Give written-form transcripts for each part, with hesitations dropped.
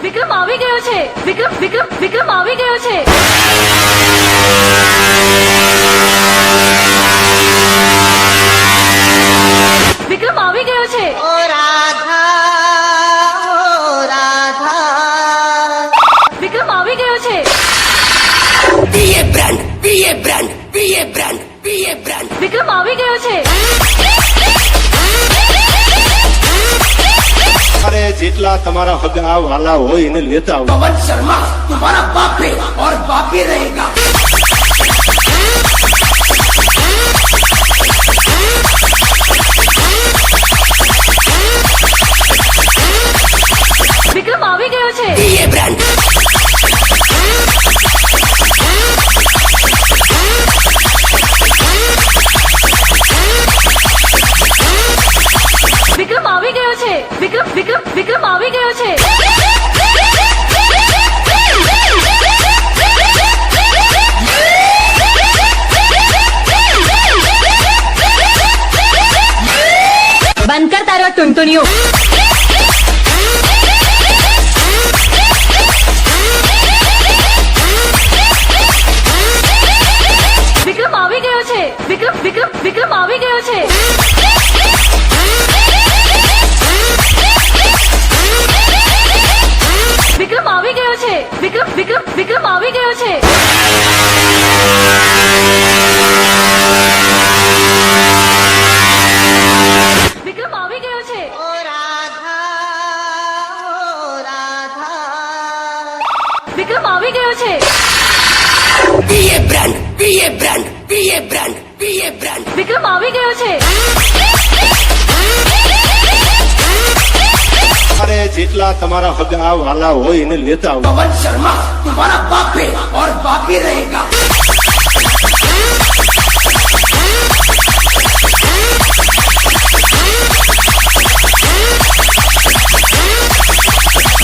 વિક્રમ આવી ગયો છે. વિક્રમ આવી ગયો છે. વિક્રમ આવી ગયો છે. ઓ રાધા વિક્રમ આવી ગયો છે. વિક્રમ આવી ગયો છે. अरे जितला तुम्हारा हगा वाला हो इन्हें लेता आओ। पवन शर्मा तुम्हारा बाप है और बाप ही रहेगा। વિક્રમ આવી ગયો છે. ये ब्रांड વિક્રમ આવી ગયો છે. વિક્રમ આવી ગયો છે. બંધ કર તારો ટુનટુનિયો. વિક્રમ આવી ગયો છે. વિક્રમ આવી ગયો છે. વિક્રમ આવી ગયો છે. વિક્રમ આવી ગયો છે. વિક્રમ આવી ગયો છે. ઓ રાધા વિક્રમ આવી ગયો છે. ये ब्रांड ये ब्रांड ये ब्रांड ये ब्रांड વિક્રમ આવી ગયો છે. अरे जितला तुम्हारा हगा वाला हो इन्हें लेता आओ। पवन शर्मा तुम्हारा बाप है और बाप ही रहेगा।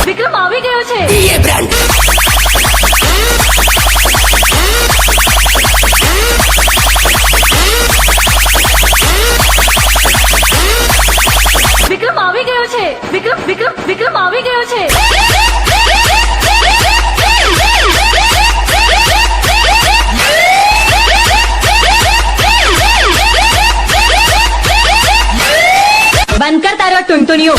વિક્રમ આવી ગયો છે. ये ब्रांड વિક્રમ આવી ગયો છે. વિક્રમ આવી ગયો છે. બંધ કર તારો ટુનટુનિયો.